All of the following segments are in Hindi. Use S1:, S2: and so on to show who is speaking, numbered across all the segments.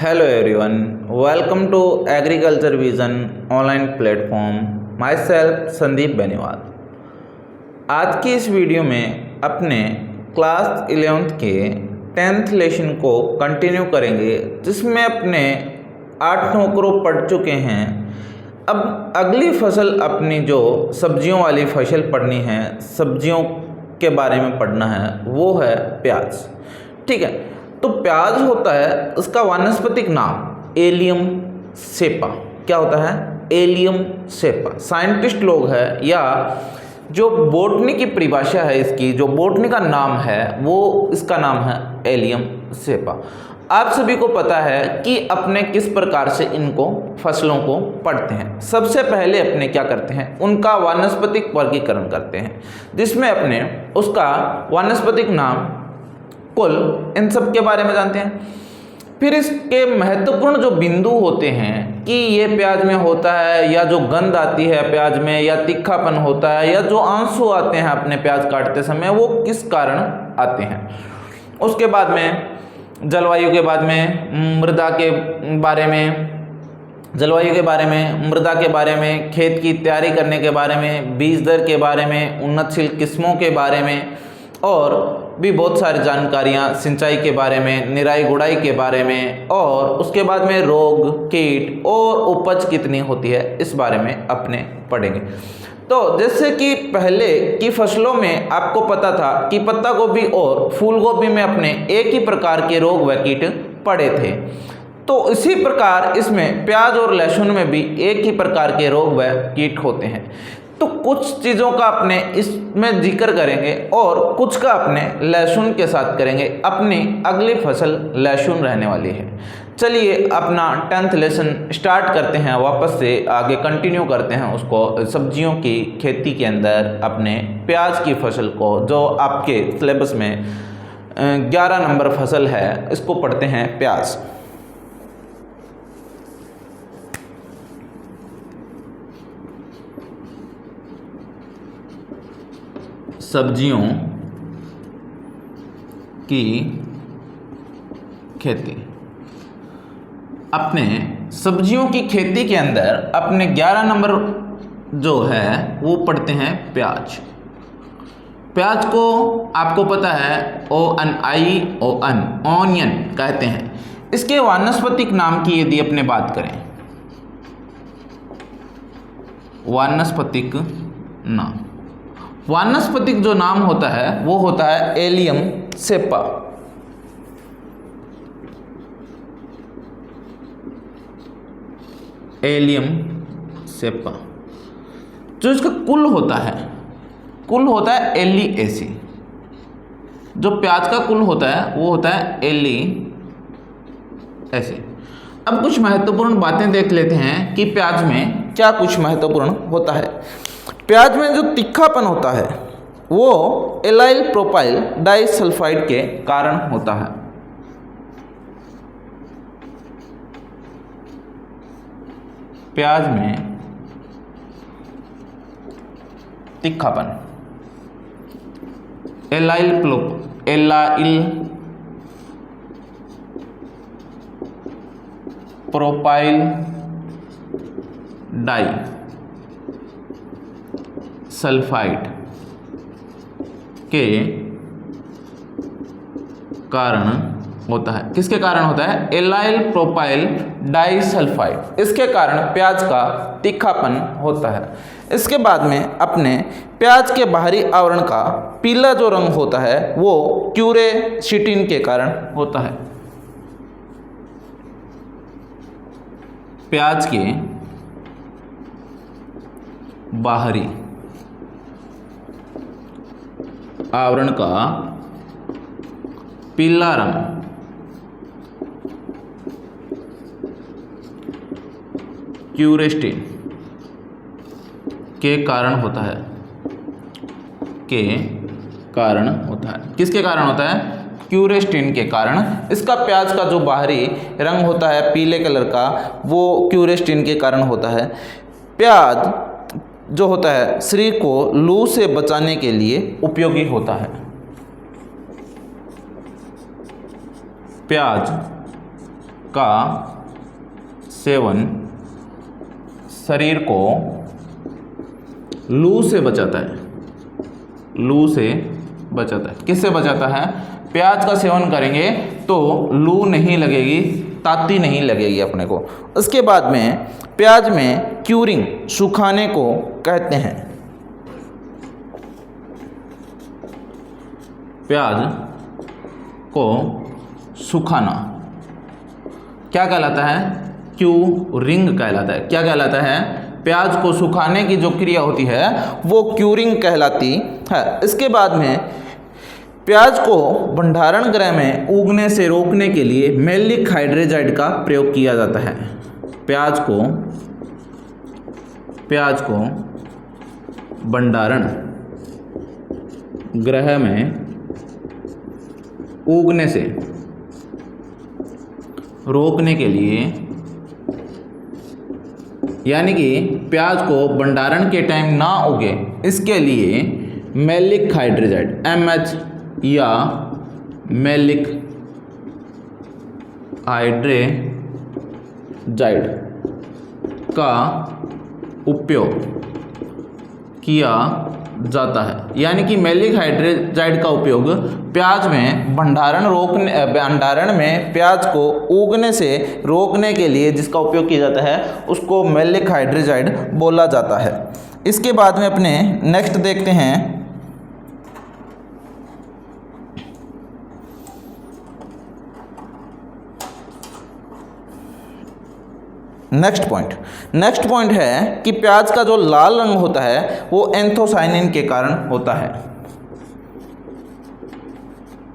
S1: Hello everyone, welcome to Agriculture Vision online platform. My self Sandeep Beniwal. आज की इस वीडियो में अपने क्लास 11th के 10th लेसन को कंटिन्यू करेंगे, जिसमें अपने 8-9 करो पढ़ चुके हैं। अब अगली फसल अपनी जो सब्जियों वाली फसल पढ़नी है, सब्जियों के बारे में पढ़ना है, वो है प्याज। ठीक है, तो प्याज होता है उसका वानस्पतिक नाम एलियम सेपा। क्या होता है? एलियम सेपा। साइंटिस्ट लोग हैं या जो बोटनी की परिभाषा है, इसकी जो बोटनी का नाम है वो इसका नाम है एलियम सेपा। आप सभी को पता है कि अपने किस प्रकार से इनको फसलों को पढ़ते हैं। सबसे पहले अपने क्या करते हैं, उनका वानस्पतिक वर्गीकरण करते हैं, जिसमें अपने उसका वानस्पतिक नाम, कुल, इन सब के बारे में जानते हैं। फिर इसके महत्वपूर्ण जो बिंदु होते हैं कि ये प्याज में होता है, या जो गंध आती है प्याज में, या तीखापन होता है, या जो आंसू आते हैं अपने प्याज काटते समय, वो किस कारण आते हैं। उसके बाद में जलवायु के बाद में मृदा के बारे में, जलवायु के बारे में, मृदा के बारे में, खेत की तैयारी करने के बारे में, बीज दर के बारे में, उन्नतशील किस्मों के बारे में, और भी बहुत सारी जानकारियाँ, सिंचाई के बारे में, निराई गुड़ाई के बारे में, और उसके बाद में रोग, कीट और उपज कितनी होती है, इस बारे में अपने पढ़ेंगे। तो जैसे कि पहले की फसलों में आपको पता था कि पत्ता गोभी और फूल गोभी में अपने एक ही प्रकार के रोग व कीट पड़े थे, तो इसी प्रकार इसमें प्याज और लहसुन में भी एक ही प्रकार के रोग व कीट होते हैं। तो कुछ चीज़ों का अपने इसमें जिक्र करेंगे और कुछ का अपने लहसुन के साथ करेंगे। अपनी अगली फसल लहसुन रहने वाली है। चलिए अपना 10th लेसन स्टार्ट करते हैं, वापस से आगे कंटिन्यू करते हैं उसको। सब्जियों की खेती के अंदर अपने प्याज की फसल को, जो आपके सिलेबस में 11 नंबर फसल है, इसको पढ़ते हैं प्याज। सब्जियों की खेती। अपने सब्जियों की खेती के अंदर अपने 11 नंबर जो है वो पढ़ते हैं प्याज। प्याज को आपको पता है ONION, ऑनियन कहते हैं। इसके वानस्पतिक नाम की यदि अपने बात करें, वानस्पतिक नाम, वानस्पतिक जो नाम होता है वो होता है एलियम सेपा। एलियम सेपा। जो इसका कुल होता है एलिएसी। जो प्याज का कुल होता है वो होता है एलिएसी। अब कुछ महत्वपूर्ण बातें देख लेते हैं कि प्याज में क्या कुछ महत्वपूर्ण होता है। प्याज में जो तीखापन होता है वो एलाइल प्रोपाइल डाइसल्फाइड के कारण होता है। प्याज में तीखापन एलाइल प्रोपाइल डाई सल्फाइड के कारण होता है। किसके कारण होता है? Allyl propyl disulphide. इसके कारण प्याज का तीखापन होता है। इसके बाद में अपने प्याज के बाहरी आवरण का पीला जो रंग होता है वो क्यूरेसिटिन के कारण होता है। प्याज के बाहरी आवरण का पीला रंग क्यूरेस्टिन के कारण होता है। किसके कारण होता है? क्यूरेस्टिन के कारण। इसका प्याज का जो बाहरी रंग होता है पीले कलर का, वो क्यूरेस्टिन के कारण होता है। प्याज जो होता है शरीर को लू से बचाने के लिए उपयोगी होता है। प्याज का सेवन शरीर को लू से बचाता है, लू से बचाता है। किससे बचाता है? प्याज का सेवन करेंगे तो लू नहीं लगेगी, ताती नहीं लगेगी अपने को। उसके बाद में प्याज में क्यूरिंग, सुखाने को कहते हैं। प्याज को सुखाना क्या कहलाता है? क्यूरिंग कहलाता है। क्या कहलाता है? प्याज को सुखाने की जो क्रिया होती है वो क्यूरिंग कहलाती है। इसके बाद में प्याज को भंडारण गृह में उगने से रोकने के लिए मैलिक हाइड्रेजाइड का प्रयोग किया जाता है। प्याज को भंडारण गृह में उगने से रोकने के लिए, यानी कि प्याज को भंडारण के टाइम ना उगे इसके लिए मैलिक हाइड्रेजाइड MH या मैलिक हाइड्रेजाइड का उपयोग किया जाता है। यानी कि मैलिक हाइड्रेजाइड का उपयोग प्याज में भंडारण में प्याज को उगने से रोकने के लिए जिसका उपयोग किया जाता है उसको मैलिक हाइड्रेजाइड बोला जाता है। इसके बाद में अपने नेक्स्ट देखते हैं नेक्स्ट पॉइंट है कि प्याज का जो लाल रंग होता है वो एंथोसाइनिन के कारण होता है।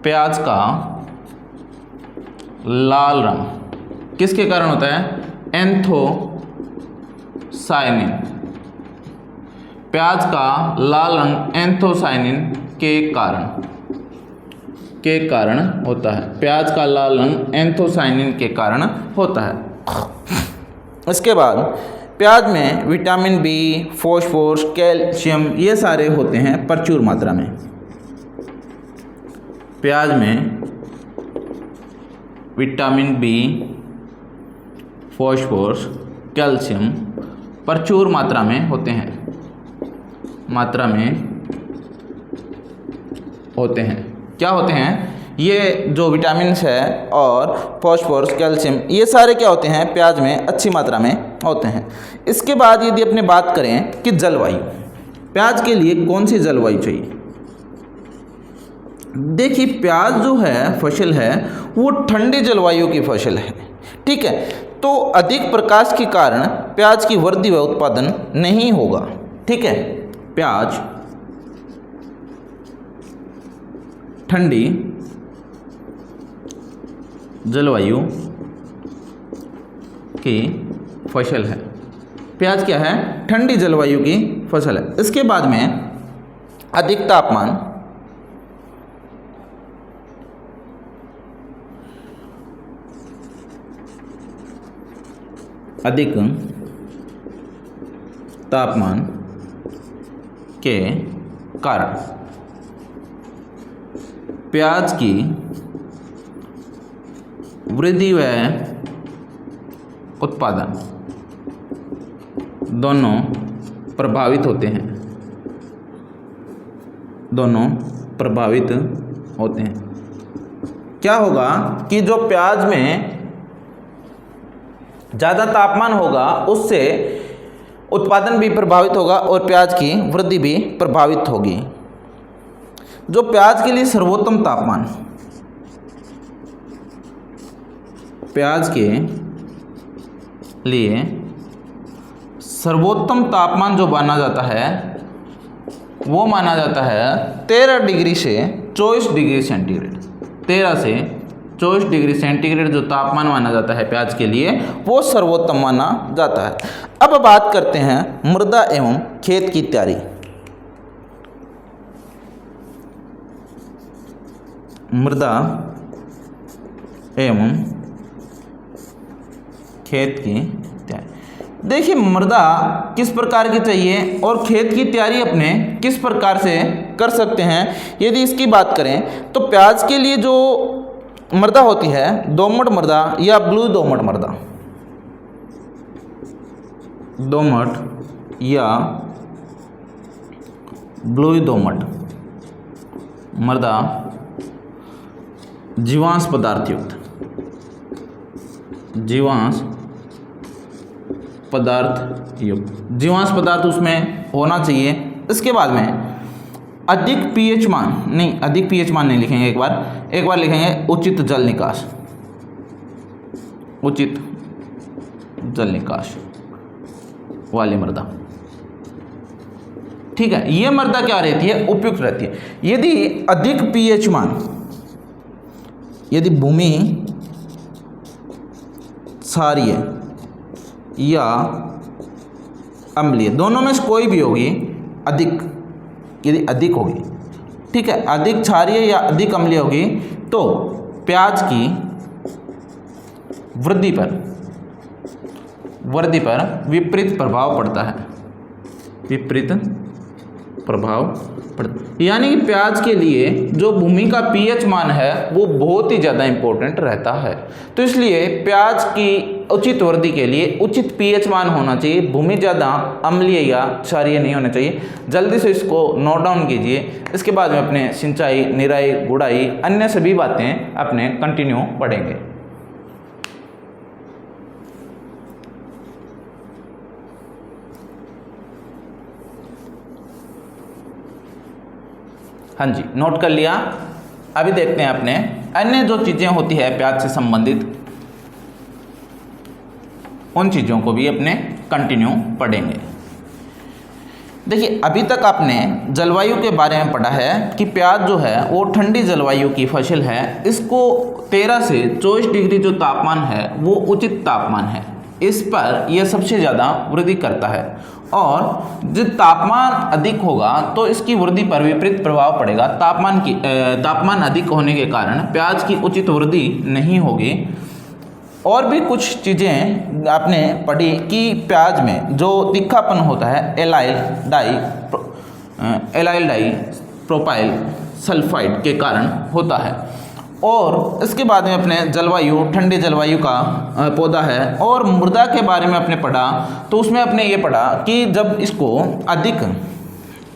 S1: प्याज का लाल रंग किसके कारण होता है? एंथोसाइनिन। प्याज का लाल रंग एंथोसाइनिन के कारण होता है। प्याज का लाल रंग एंथोसाइनिन के कारण होता है। इसके बाद प्याज में विटामिन बी, फॉस्फोरस, कैल्शियम ये सारे होते हैं प्रचुर मात्रा में। प्याज में विटामिन बी, फॉस्फोरस, कैल्शियम प्रचुर मात्रा में होते हैं। क्या होते हैं? ये जो विटामिन्स है और फॉस्फोरस, कैल्शियम ये सारे क्या होते हैं? प्याज में अच्छी मात्रा में होते हैं। इसके बाद यदि अपने बात करें कि जलवायु, प्याज के लिए कौन सी जलवायु चाहिए? देखिए प्याज जो है फसल है वो ठंडी जलवायु की फसल है, ठीक है। तो अधिक प्रकाश के कारण प्याज की वृद्धि व उत्पादन नहीं होगा, ठीक है। प्याज ठंडी जलवायु की फसल है। प्याज क्या है? ठंडी जलवायु की फसल है। इसके बाद में अधिक तापमान, के कारण प्याज की वृद्धि व उत्पादन दोनों प्रभावित होते हैं। क्या होगा कि जो प्याज में ज़्यादा तापमान होगा उससे उत्पादन भी प्रभावित होगा और प्याज की वृद्धि भी प्रभावित होगी। जो प्याज के लिए सर्वोत्तम तापमान, प्याज के लिए सर्वोत्तम तापमान जो माना जाता है वो माना जाता है 13 डिग्री से 24 डिग्री सेंटीग्रेड। 13 से 24 डिग्री सेंटीग्रेड जो तापमान माना जाता है प्याज के लिए वो सर्वोत्तम माना जाता है। अब बात करते हैं मृदा एवं खेत की तैयारी। मृदा एवं खेत की तैयारी। देखिए मृदा किस प्रकार की चाहिए और खेत की तैयारी अपने किस प्रकार से कर सकते हैं। यदि इसकी बात करें तो प्याज के लिए जो मृदा होती है दोमट मृदा या ब्लू दोमट मृदा, दोमट या ब्लू दोमट मृदा जीवांश पदार्थ युक्त, जीवांश पदार्थ युक्त, जीवांश पदार्थ उसमें होना चाहिए। इसके बाद में अधिक पीएच मान, नहीं अधिक पीएच मान नहीं लिखेंगे, एक बार लिखेंगे उचित जल निकास, उचित जल निकास वाली मृदा। ठीक है, ये मृदा क्या रहती है, उपयुक्त रहती है। यदि अधिक पीएच मान, यदि भूमि क्षारीय या अम्लीय, दोनों में से कोई भी होगी, अधिक, यदि अधिक होगी, ठीक है, अधिक क्षारीय या अधिक अम्लीय होगी, तो प्याज की वृद्धि पर विपरीत प्रभाव पड़ता है, विपरीत प्रभाव पड़ता, यानी कि प्याज के लिए जो भूमि का पीएच मान है वो बहुत ही ज़्यादा इंपॉर्टेंट रहता है। तो इसलिए प्याज की उचित वृद्धि के लिए उचित पीएच मान होना चाहिए, भूमि ज़्यादा अम्लीय या क्षारीय नहीं होना चाहिए। जल्दी से इसको नोट डाउन कीजिए। इसके बाद में अपने सिंचाई, निराई, गुड़ाई, अन्य सभी बातें अपने कंटिन्यू पढ़ेंगे। हाँ जी, नोट कर लिया। अभी देखते हैं अपने अन्य जो चीज़ें होती है प्याज से संबंधित, उन चीज़ों को भी अपने कंटिन्यू पढ़ेंगे। देखिए, अभी तक आपने जलवायु के बारे में पढ़ा है कि प्याज जो है वो ठंडी जलवायु की फसल है। इसको 13 से 24 डिग्री जो तापमान है वो उचित तापमान है, इस पर यह सबसे ज़्यादा वृद्धि करता है। और जब तापमान अधिक होगा तो इसकी वृद्धि पर विपरीत प्रभाव पड़ेगा। तापमान अधिक होने के कारण प्याज की उचित वृद्धि नहीं होगी। और भी कुछ चीज़ें आपने पढ़ी कि प्याज में जो तीखापन होता है एलाइल डाई प्रोपाइल सल्फाइड के कारण होता है। और इसके बाद में अपने जलवायु, ठंडी जलवायु का पौधा है। और मृदा के बारे में अपने पढ़ा, तो उसमें अपने ये पढ़ा कि जब इसको अधिक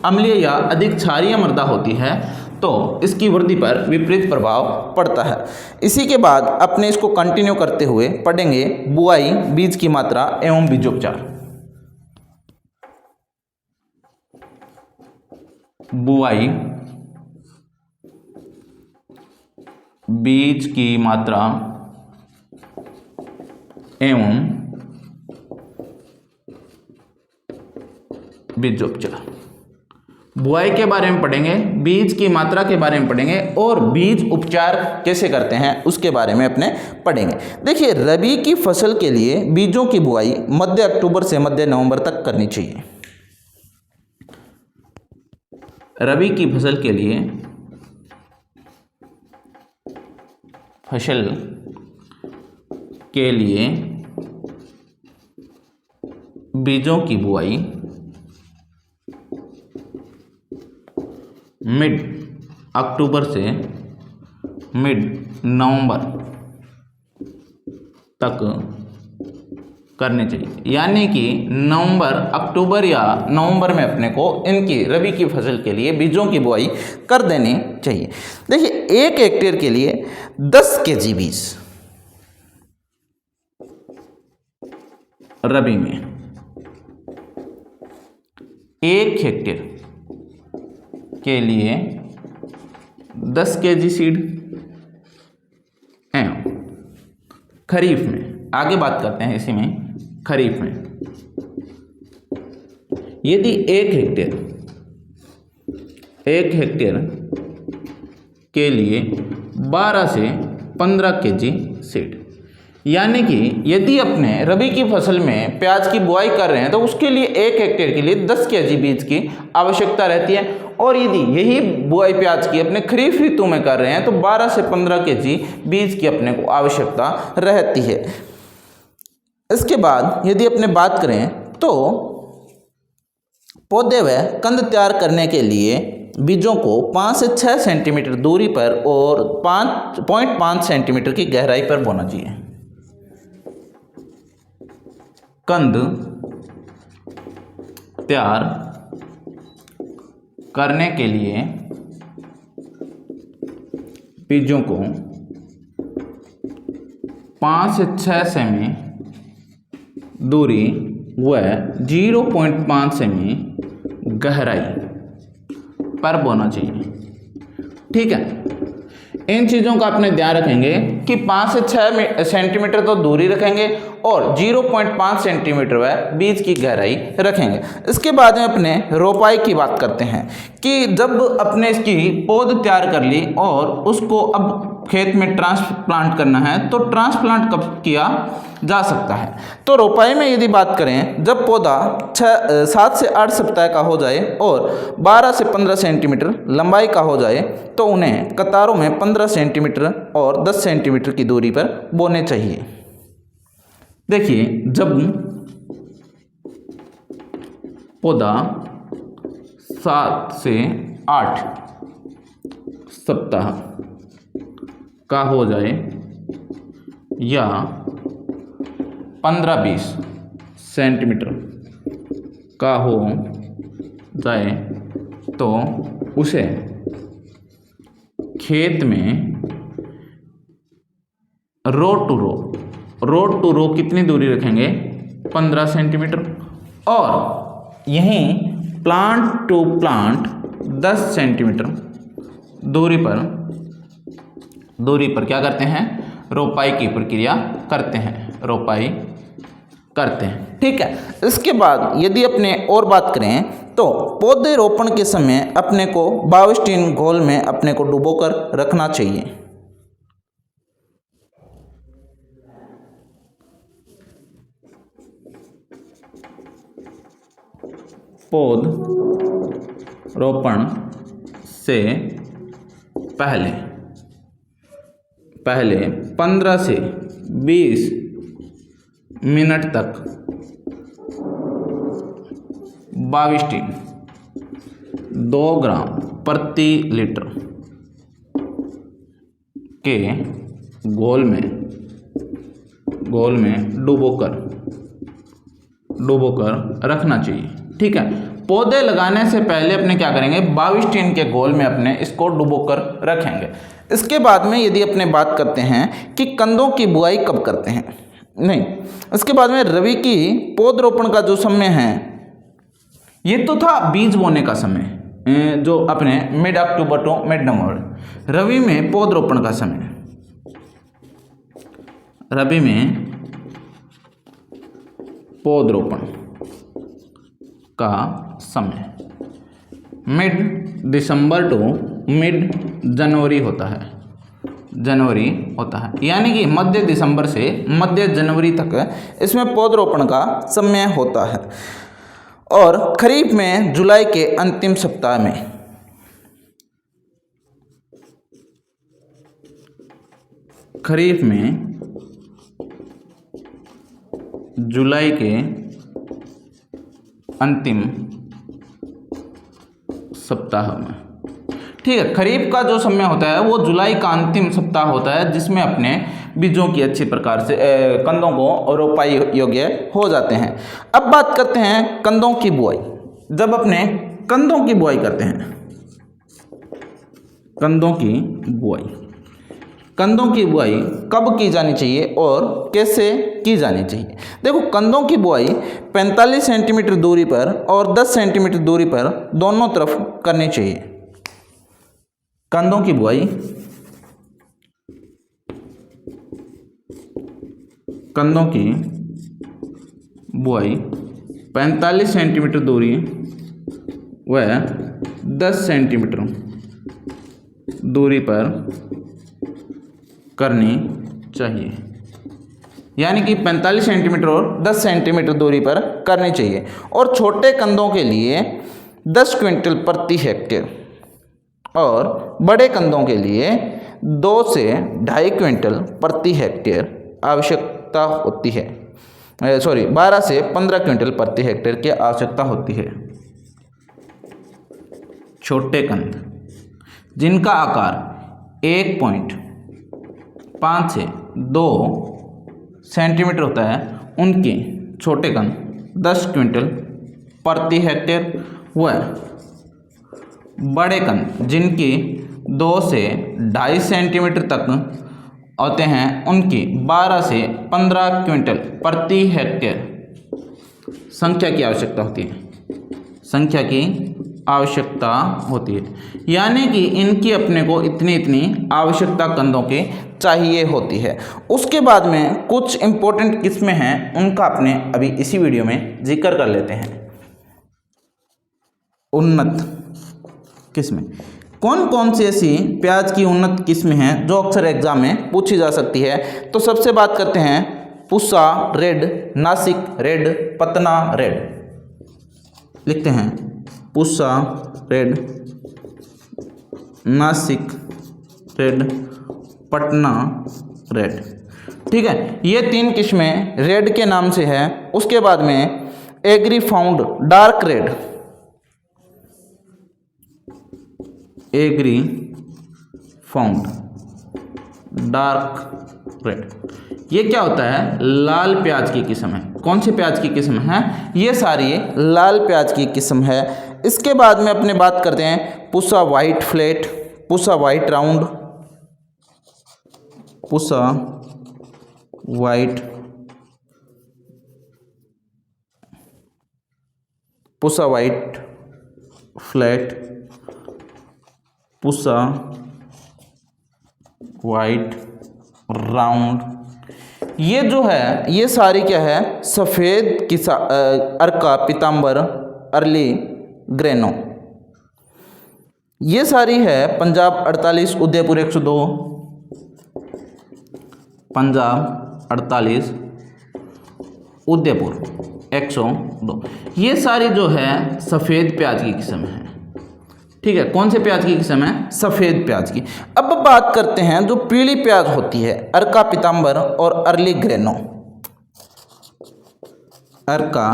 S1: अम्लीय या अधिक क्षारीय मृदा होती है तो इसकी वृद्धि पर विपरीत प्रभाव पड़ता है। इसी के बाद अपने इसको कंटिन्यू करते हुए पढ़ेंगे बुआई, बीज की मात्रा एवं बीजोपचार। बुआई, बीज की मात्रा एवं बीजोपचार। बुआई के बारे में पढ़ेंगे, बीज की मात्रा के बारे में पढ़ेंगे और बीज उपचार कैसे करते हैं उसके बारे में अपने पढ़ेंगे। देखिए, रबी की फसल के लिए बीजों की बुआई मध्य अक्टूबर से मध्य नवंबर तक करनी चाहिए। रबी की फसल के लिए बीजों की बुआई मिड अक्टूबर से मिड नवंबर तक करनी चाहिए। यानी कि अक्टूबर या नवंबर में अपने को इनकी रबी की फसल के लिए बीजों की बुआई कर देनी चाहिए। देखिए, 1 हेक्टेयर के लिए 10 केजी बीज रबी में, 1 हेक्टेयर के लिए 10 केजी सीड एवं खरीफ में, आगे बात करते हैं इसी में, खरीफ में यदि 1 हेक्टेयर के लिए 12 से 15 केजी सीड। यानी कि यदि अपने रबी की फसल में प्याज की बुआई कर रहे हैं तो उसके लिए 1 हेक्टेयर के लिए 10 केजी बीज की आवश्यकता रहती है। और यदि यही बुआई प्याज की अपने खरीफ ऋतु में कर रहे हैं तो 12 से 15 केजी बीज की अपने को आवश्यकता रहती है। इसके बाद यदि अपने बात करें तो पौधे व कंद तैयार करने के लिए बीजों को 5 से 6 सेंटीमीटर दूरी पर और 5.5 सेंटीमीटर की गहराई पर बोना चाहिए। कंद तैयार करने के लिए बीजों को 5 से 6 सेमी दूरी व 0.5 सेमी गहराई पर बोना चाहिए। ठीक है, इन चीज़ों का अपने ध्यान रखेंगे कि 5 से 6 सेंटीमीटर तो दूरी रखेंगे और 0.5 सेंटीमीटर वह बीज की गहराई रखेंगे। इसके बाद में अपने रोपाई की बात करते हैं कि जब अपने इसकी पौध तैयार कर ली और उसको अब खेत में ट्रांसप्लांट करना है तो ट्रांसप्लांट कब किया जा सकता है। तो रोपाई में यदि बात करें, जब पौधा 7 से 8 सप्ताह का हो जाए और 12 से 15 सेंटीमीटर लंबाई का हो जाए तो उन्हें कतारों में 15 सेंटीमीटर और 10 सेंटीमीटर की दूरी पर बोने चाहिए। देखिए, जब पौधा 7 से 8 सप्ताह का हो जाए या 15-20 सेंटीमीटर का हो जाए तो उसे खेत में रो टू रो कितनी दूरी रखेंगे? 15 सेंटीमीटर। और यहीं प्लांट टू प्लांट 10 सेंटीमीटर दूरी पर क्या करते हैं? रोपाई की प्रक्रिया करते हैं। ठीक है, इसके बाद यदि अपने और बात करें तो पौधे रोपण के समय अपने को बाविस्टीन घोल में अपने को डुबोकर रखना चाहिए। पौध रोपण से पहले 15 से 20 मिनट तक बाविस्टीन 2 ग्राम प्रति लीटर के घोल में डुबोकर रखना चाहिए। ठीक है, पौधे लगाने से पहले अपने क्या करेंगे? बाविस्टीन के घोल में अपने इसको डुबोकर रखेंगे। इसके बाद में यदि अपने बात करते हैं कि कंदों की बुआई कब करते हैं, नहीं, इसके बाद में रवि की पौधरोपण का जो समय है, ये तो था बीज बोने का समय जो अपने mid October to mid November. रवि में पौधरोपण का समय, रवि में पौधरोपण का समय mid December to mid January होता है, यानी कि मध्य दिसंबर से मध्य जनवरी तक इसमें पौधरोपण का समय होता है। और खरीफ में जुलाई के अंतिम सप्ताह में, खरीफ में जुलाई के अंतिम सप्ताह में। ठीक है, खरीफ का जो समय होता है वो जुलाई का अंतिम सप्ताह होता है, जिसमें अपने बीजों की अच्छी प्रकार से कंदों को रोपाई योग्य हो जाते हैं। अब बात करते हैं कंदों की बुआई। जब अपने कंदों की बुआई करते हैं, कंदों की बुआई कब की जानी चाहिए और कैसे की जानी चाहिए? देखो, कंदों की बुआई 45 सेंटीमीटर दूरी पर और 10 सेंटीमीटर दूरी पर दोनों तरफ करनी चाहिए। कंदों की बुआई 45 सेंटीमीटर दूरी व 10 सेंटीमीटर दूरी पर करनी चाहिए, यानी कि 45 सेंटीमीटर और 10 सेंटीमीटर दूरी पर करनी चाहिए। और छोटे कंदों के लिए 10 क्विंटल प्रति हेक्टेयर और बड़े कंदों के लिए 2 से 2.5 क्विंटल प्रति हेक्टेयर आवश्यकता होती है। 12 से 15 क्विंटल प्रति हेक्टेयर की आवश्यकता होती है। छोटे कंद जिनका आकार 1.5 से 2 सेंटीमीटर होता है, उनके छोटे कंद 10 क्विंटल प्रति हेक्टेयर व बड़े कंद जिनकी 2 से 2.5 सेंटीमीटर तक होते हैं, उनकी 12 से 15 क्विंटल प्रति हेक्टेयर संख्या की आवश्यकता होती है। संख्या की आवश्यकता होती है, यानी कि इनकी अपने को इतनी इतनी आवश्यकता कंदों की चाहिए होती है। उसके बाद में कुछ इम्पोर्टेंट किस्में हैं, उनका अपने अभी इसी वीडियो में जिक्र कर लेते हैं। उन्नत किस्में, कौन कौन सी ऐसी प्याज की उन्नत किस्में हैं जो अक्सर एग्जाम में पूछी जा सकती है? तो सबसे बात करते हैं Pusa red, Nashik red, Patna red. लिखते हैं Pusa red, Nashik red, Patna red. ठीक है, ये 3 किस्में रेड के नाम से है। उसके बाद में agrifound dark red, agrifound dark red, ये क्या होता है? लाल प्याज की किस्म है। कौन सी प्याज की किस्म है? ये सारी लाल प्याज की किस्म है। इसके बाद में अपने बात करते हैं Pusa white flat, Pusa white round, Pusa white, Pusa white flat, Pusa white round. ये जो है, ये सारी क्या है? सफ़ेद किसा अर्का पीताम्बर अर्ली ग्रेनो। ये सारी है पंजाब 48, उदयपुर 102, पंजाब 48, उदयपुर 102। ये सारी जो है सफ़ेद प्याज की किस्म है। ठीक है, कौन से प्याज की किस्म है? सफ़ेद प्याज की। अब बात करते हैं जो पीली प्याज होती है, अर्का पीताम्बर और अर्ली ग्रेनो। अर्का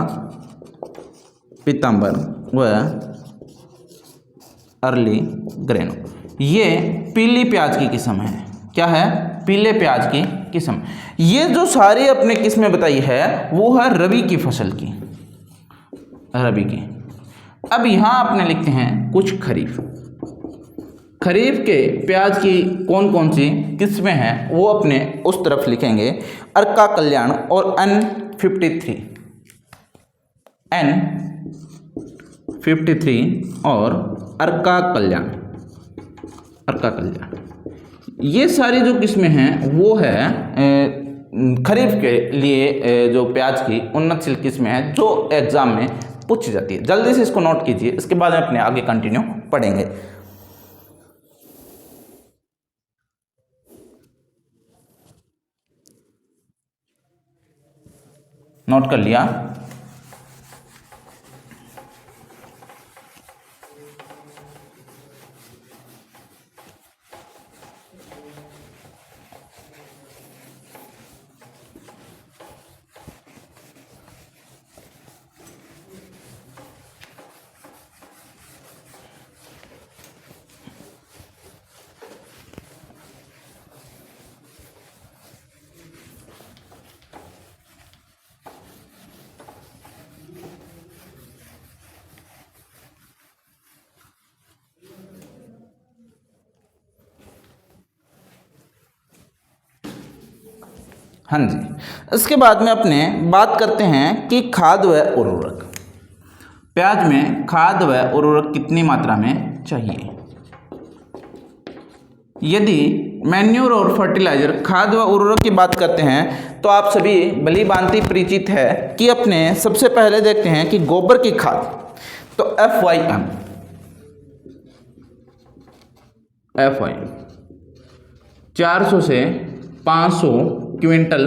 S1: पीताम्बर व अर्ली ग्रेनो, ये पीली प्याज की किस्म है। क्या है? पीले प्याज की किस्म। ये जो सारी अपने किस्में बताई है वो है रबी की फसल की, रबी की। अब यहाँ आपने लिखते हैं कुछ खरीफ। खरीफ के प्याज की कौन कौन सी किस्में हैं वो अपने उस तरफ लिखेंगे। अर्का कल्याण और N53, N53 और अर्का कल्याण, अर्का कल्याण। ये सारी जो किस्में हैं वो है खरीफ के लिए जो प्याज की उन्नतशील किस्में हैं जो एग्जाम में पूछी जाती है। जल्दी से इसको नोट कीजिए, इसके बाद में अपने आगे कंटिन्यू पढ़ेंगे। नोट कर लिया? हाँ जी, इसके बाद में अपने बात करते हैं कि खाद व उर्वरक। प्याज में खाद व उर्वरक कितनी मात्रा में चाहिए? यदि मैन्योर और फर्टिलाइजर खाद व उर्वरक की बात करते हैं तो आप सभी भली भांति परिचित है कि अपने सबसे पहले देखते हैं कि गोबर की खाद, तो FYM 400 से 500 क्विंटल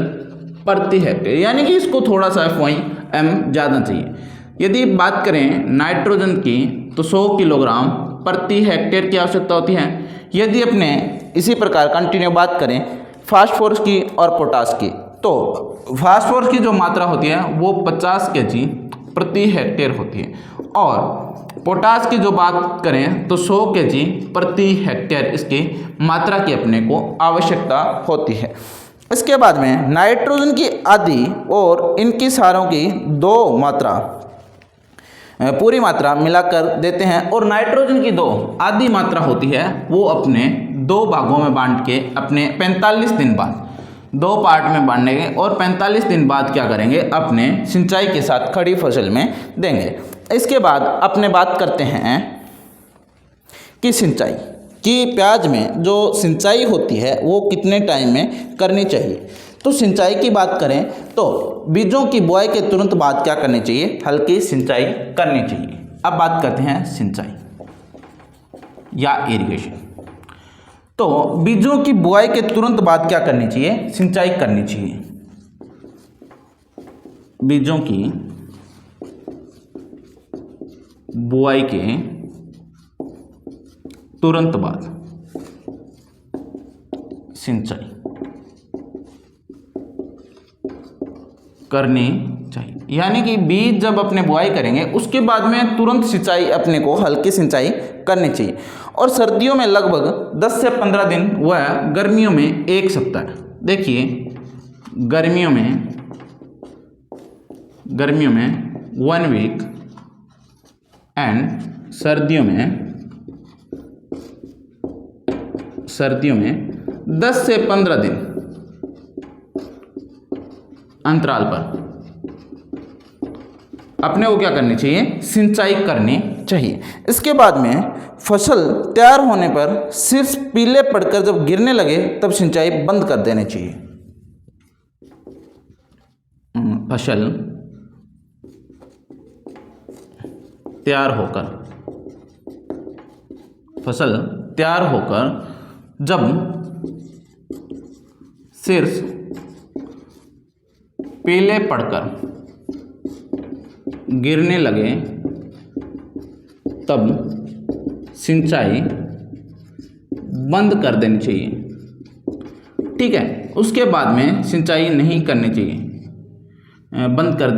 S1: प्रति हेक्टेयर, यानी कि इसको थोड़ा सा FYM ज़्यादा चाहिए। यदि बात करें नाइट्रोजन की तो 100 किलोग्राम प्रति हेक्टेयर की आवश्यकता होती है। यदि अपने इसी प्रकार कंटिन्यू बात करें फास्फोरस की और पोटास की, तो फास्फोरस की जो मात्रा होती है वो 50 kg प्रति हेक्टेयर होती है और पोटास की जो बात करें तो 100 kg प्रति हेक्टेयर इसकी मात्रा की अपने को आवश्यकता होती है। इसके बाद में नाइट्रोजन की आधी और इनकी सारों की पूरी मात्रा मिलाकर देते हैं और नाइट्रोजन की 2 आधी मात्रा होती है वो अपने 2 भागों में बांट के अपने 45 दिन बाद 2 पार्ट में बांटेंगे और 45 दिन बाद क्या करेंगे, अपने सिंचाई के साथ खड़ी फसल में देंगे। इसके बाद अपने बात करते हैं कि सिंचाई कि प्याज में जो सिंचाई होती है वो कितने टाइम में करनी चाहिए। तो सिंचाई की बात करें तो बीजों की बुआई के तुरंत बाद क्या करनी चाहिए, हल्की सिंचाई करनी चाहिए। अब बात करते हैं सिंचाई या इरिगेशन। तो बीजों की बुआई के तुरंत बाद क्या करनी चाहिए, सिंचाई करनी चाहिए। बीजों की बुआई के तुरंत बाद सिंचाई करनी चाहिए, यानी कि बीज जब अपने बुआई करेंगे उसके बाद में तुरंत सिंचाई अपने को हल्की सिंचाई करनी चाहिए। और सर्दियों में लगभग 10 से 15 दिन व गर्मियों में 1 सप्ताह। देखिए गर्मियों में 1 वीक एंड सर्दियों में 10 से 15 दिन अंतराल पर अपने को क्या करनी चाहिए, सिंचाई करनी चाहिए। इसके बाद में फसल तैयार होने पर सिर्फ पीले पड़कर जब गिरने लगे तब सिंचाई बंद कर देनी चाहिए। फसल तैयार होकर जब सिर्फ पीले पड़कर गिरने लगे तब सिंचाई बंद कर देनी चाहिए। ठीक है, उसके बाद में सिंचाई नहीं करनी चाहिए, बंद कर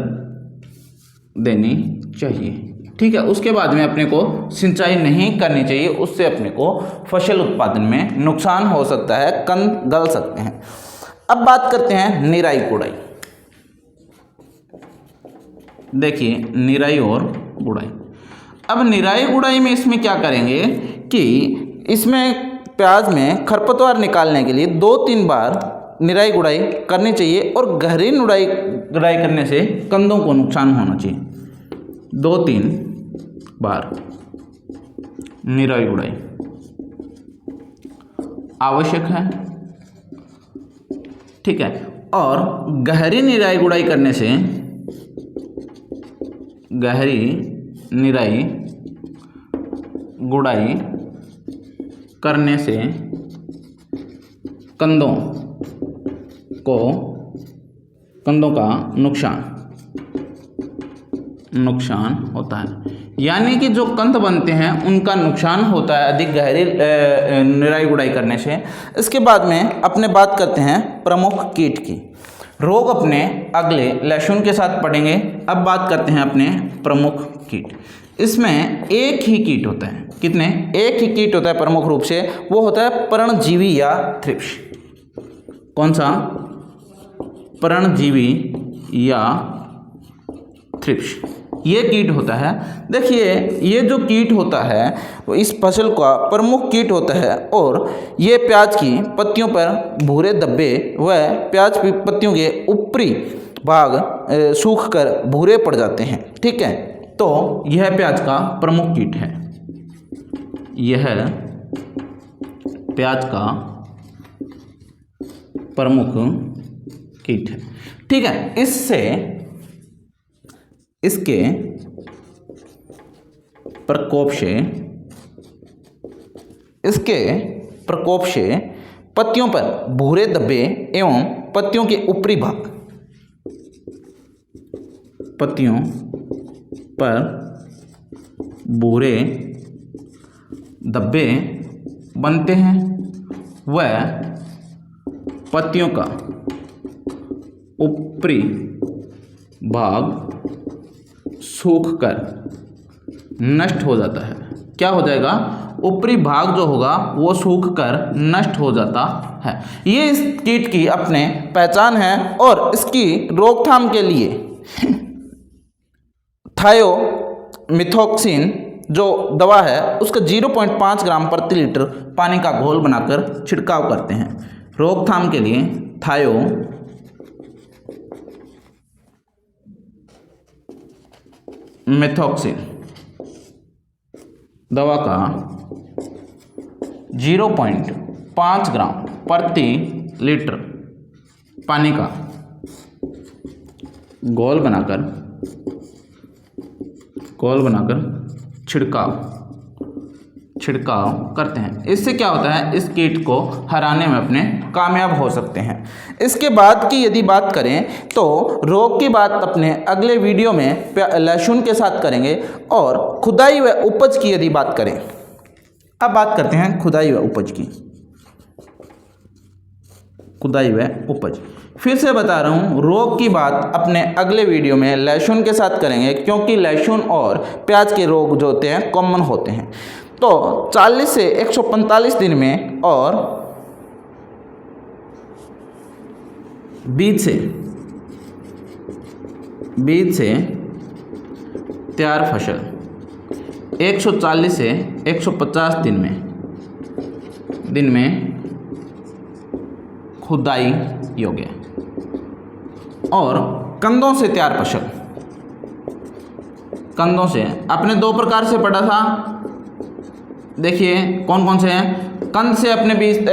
S1: देनी चाहिए। ठीक है, उसके बाद में अपने को सिंचाई नहीं करनी चाहिए, उससे अपने को फसल उत्पादन में नुकसान हो सकता है, कंद गल सकते हैं। अब बात करते हैं निराई गुड़ाई। देखिए निराई और गुड़ाई। अब निराई गुड़ाई में इसमें क्या करेंगे कि इसमें प्याज में खरपतवार निकालने के लिए 2-3 बार निराई गुड़ाई करनी चाहिए और गहरी गुड़ाई करने से कंदों को नुकसान होना चाहिए। 2-3 बार निराई गुड़ाई आवश्यक है। ठीक है, और गहरी निराई गुड़ाई करने से कंदों का नुकसान होता है, यानी कि जो कंद बनते हैं उनका नुकसान होता है अधिक गहरी निराई गुड़ाई करने से। इसके बाद में अपने बात करते हैं प्रमुख कीट की। रोग अपने अगले लहसुन के साथ पढ़ेंगे। अब बात करते हैं अपने प्रमुख कीट। इसमें एक ही कीट होता है, कितने, एक ही कीट होता है प्रमुख रूप से, वो होता है पर्णजीवी या थ्रिप्स। कौन सा, पर्णजीवी या थ्रिप्स, ये कीट होता है। देखिए ये जो कीट होता है वो इस फसल का प्रमुख कीट होता है और ये प्याज की पत्तियों पर भूरे धब्बे व प्याज की पत्तियों के ऊपरी भाग सूख कर भूरे पड़ जाते हैं। ठीक है, तो यह प्याज का प्रमुख कीट है, यह प्याज का प्रमुख कीट है। ठीक है, इसके प्रकोप से पत्तियों पर भूरे धब्बे एवं पत्तियों के ऊपरी भाग, पत्तियों पर भूरे धब्बे बनते हैं व पत्तियों का ऊपरी भाग सूखकर नष्ट हो जाता है। क्या हो जाएगा? ऊपरी भाग जो होगा वो सूख कर नष्ट हो जाता है। ये इस कीट की अपने पहचान है और इसकी रोकथाम के लिए थायोमिथॉक्सिन जो दवा है उसका 0.5 ग्राम प्रति लीटर पानी का घोल बनाकर छिड़काव करते हैं। रोकथाम के लिए थायोमिथॉक्सिन दवा का 0.5 ग्राम प्रति लीटर पानी का घोल बनाकर छिड़काव करते हैं। इससे क्या होता है? इस कीट को हराने में अपने कामयाब हो सकते हैं। इसके बाद की यदि बात करें तो रोग की बात अपने अगले वीडियो में लहसुन के साथ करेंगे। और खुदाई व उपज की यदि बात करें, अब बात करते हैं खुदाई व उपज की। खुदाई व उपज फिर से बता रहा हूँ, रोग की बात अपने अगले वीडियो में लहसुन के साथ करेंगे, क्योंकि लहसुन और प्याज के रोग जो होते हैं कॉमन होते हैं। तो 40 से 145 दिन में और बीज से तैयार फसल 140 से 150 दिन में खुदाई योग्य। और कंदों से तैयार फसल, कंदों से आपने दो प्रकार से पढ़ा था। देखिए कौन कौन से हैं। कंद से अपने बीज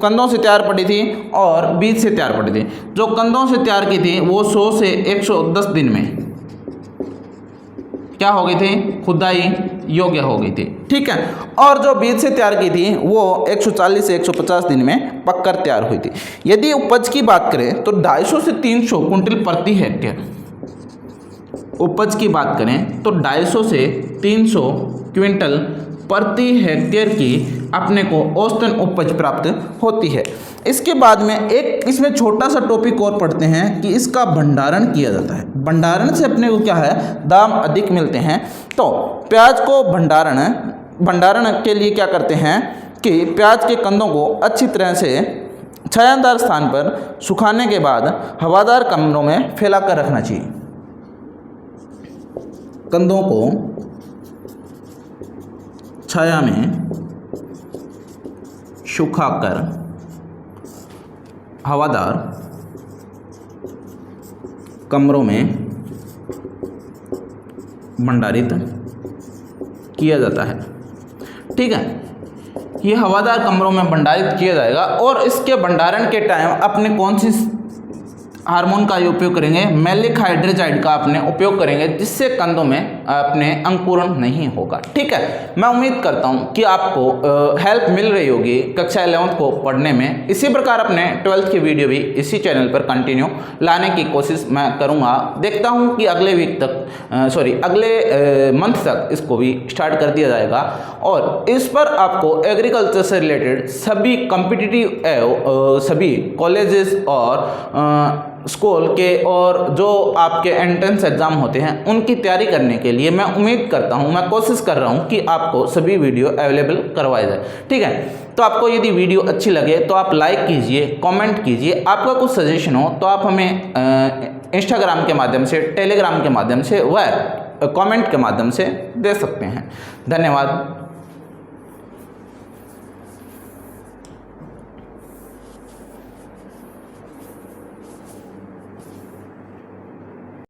S1: कंदों से तैयार पड़ी थी और बीज से तैयार पड़ी थी। जो कंदों से तैयार की थी वो 100 से 110 दिन में क्या हो गई थी? खुदाई योग्य हो गई थी। ठीक है। और जो बीज से तैयार की थी वो 140 से 150 दिन में पककर तैयार हुई थी। यदि उपज की बात करें तो 250 से 300 कुंटल प्रति हेक्टेयर। उपज की बात करें तो 250 से 300 क्विंटल प्रति हेक्टेयर की अपने को औसतन उपज प्राप्त होती है। इसके बाद में एक इसमें छोटा सा टॉपिक और पढ़ते हैं कि इसका भंडारण किया जाता है। भंडारण से अपने को क्या है? दाम अधिक मिलते हैं। तो प्याज को भंडारण के लिए क्या करते हैं कि प्याज के कंदों को अच्छी तरह से छायादार स्थान पर सुखाने के बाद हवादार कमरों में फैला कर रखना चाहिए। कंदों को छाया में सुखाकर हवादार कमरों में भंडारित किया जाता है। ठीक है। ये हवादार कमरों में भंडारित किया जाएगा। और इसके भंडारण के टाइम अपने कौन सी हार्मोन का उपयोग करेंगे? मैलिक हाइड्रोजाइड का अपने उपयोग करेंगे, जिससे कंदों में अपने अंकुरण नहीं होगा। ठीक है। मैं उम्मीद करता हूँ कि आपको हेल्प मिल रही होगी कक्षा 11th को पढ़ने में। इसी प्रकार अपने 12th की वीडियो भी इसी चैनल पर कंटिन्यू लाने की कोशिश मैं करूँगा। देखता हूँ कि अगले मंथ तक इसको भी स्टार्ट कर दिया जाएगा। और इस पर आपको एग्रीकल्चर से रिलेटेड सभी कॉम्पिटिटिव सभी कॉलेजेस और स्कूल के और जो आपके एंट्रेंस एग्जाम होते हैं उनकी तैयारी करने के लिए मैं उम्मीद करता हूं, मैं कोशिश कर रहा हूं कि आपको सभी वीडियो अवेलेबल करवाए जाए। ठीक है। तो आपको यदि वीडियो अच्छी लगे तो आप लाइक कीजिए, कमेंट कीजिए। आपका कुछ सजेशन हो तो आप हमें इंस्टाग्राम के माध्यम से, टेलीग्राम के माध्यम से व कमेंट के माध्यम से दे सकते हैं। धन्यवाद।